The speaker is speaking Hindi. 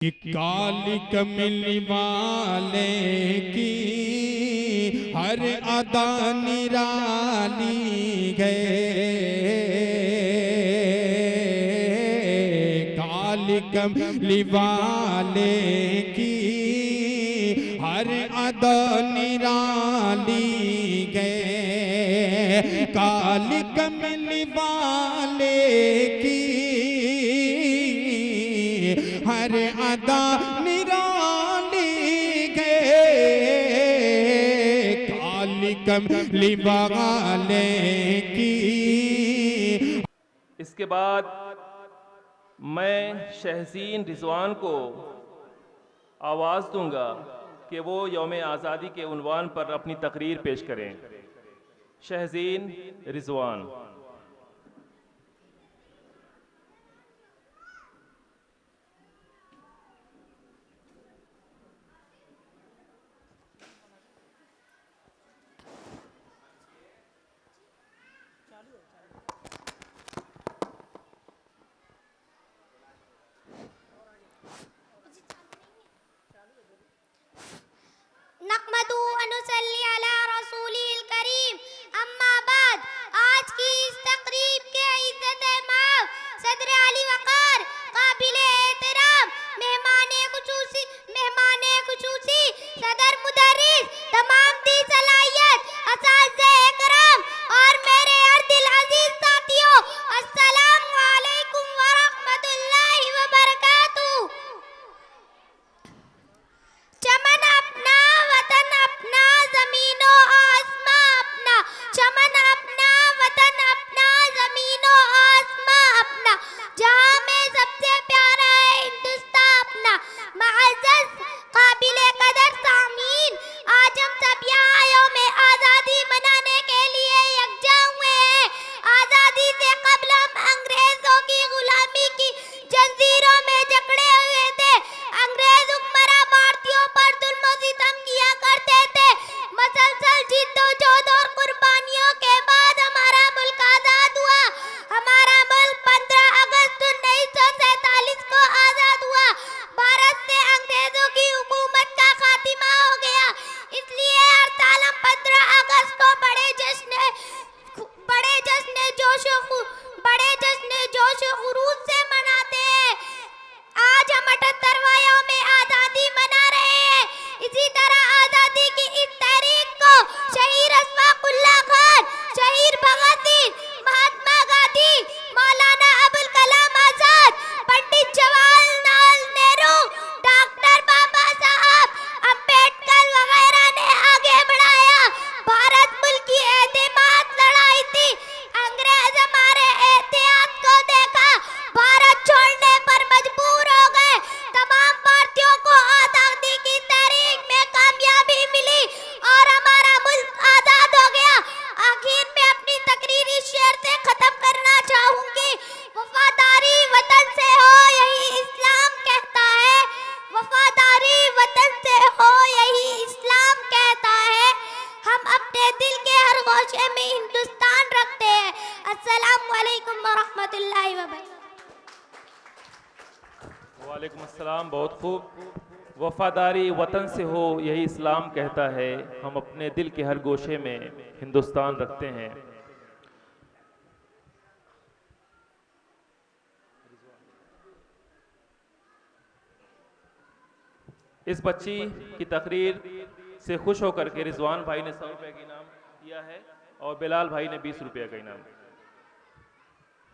कि काली कमली वाले की हर अदा निराली गए। काली कमली वाले की हर अदा निराली गए। काली कमली वाले की हर अदा निराली गए। काली कमली वाले की। इसके बाद मैं शहज़ीन रिजवान को आवाज़ दूंगा कि वो यौम आज़ादी के उन्वान पर अपनी तकरीर पेश करें। शहज़ीन रिजवान। नक़मदू अनुसल्ली अला रसूलिल करीम। अम्मा बाद, आज की इस तकरीब के इज़्ज़त-ए-माब सदर अली वक़ार काबिल एहतराम मेहमाने खुसूसी सदर मुदर्रिस तमाम दी सलाहियत असातिज़े इकराम और मेरे अर्दिल अजीज साथियों, अस्सलामु अलैकुम व रहमतुल्लाहि व बरकातुहू। चमन अपना, वतन अपना, ज़मीनो आसमां अपना। चमन अपना, वतन अपना, ज़मीनो आसमां अपना। जहां में सबसे प्यारा है हिंदुस्तान अपना। मअज़्ज़ज़ काबिले कदर सामीन, आज हम सब यहाँ यौम आज़ादी मनाने के लिए यकजा हुए हैं। आज़ादी से कबल हम अंग्रेजों की गुलामी की जंजीरों में जकड़े हुए थे। अंग्रेज हुक्मरान भारतीयों पर जुल्म सितम किया करते थे। मसलसल जिद्दोजहद और कुर्बानियों के बाद हमारा मुल्क आज़ाद हुआ। हमारा मुल्क 15 अगस्त 1947 को आज़ाद हुआ। भारत से अंग्रेजों की हुकूमत का खात्मा हो गया। इसलिए हर साल हम 15 अगस्त को बड़े जश्न जोश खुरूज से मनाते हैं। आज हम 78वां यौम आज़ादी मना रहे हैं। इसी तरह आज़ादी की इस तहरीक को शहीद अशफाकुल्लाह खान, शहीद भगत सिंह, महात्मा गांधी, मौलाना अबुल कलाम आजाद, पंडित जवाहरलाल नेहरू, डॉक्टर बाबा साहब अम्बेडकर वगैरह ने आगे बढ़ाया। भारत मुल्क की एतेमाद लड़ाई थी। अंग्रेज हमारे एहतियात को देखा, भारत छोड़ने पर मजबूर हो गए। तमाम भारतीयों को आज़ादी की तहरीक में कामयाबी मिली और हमारा मुल्क आज़ाद हो गया। आखिर में अपनी तकरीरी शेर से खत्म करना चाहूंगी। वफादारी वतन से हो यही इस्लाम कहता है। वफादारी वतन से हो यही इस्लाम कहता है। हम अपने दिल के हर गोशे में हिंदुस्तान रखते हैं। अस्सलामु अलैकुम व रहमतुल्लाहि व बरकातुहू। वालेकुम अस्सलाम। बहुत खूब। वफादारी वतन से हो यही इस्लाम कहता है। हम अपने दिल के हर गोशे में हिंदुस्तान रखते हैं। इस बच्ची की तकरीर से खुश होकर के रिजवान भाई ने 100 रुपये का इनाम दिया है और बिलाल भाई ने 20 रुपये का इनाम।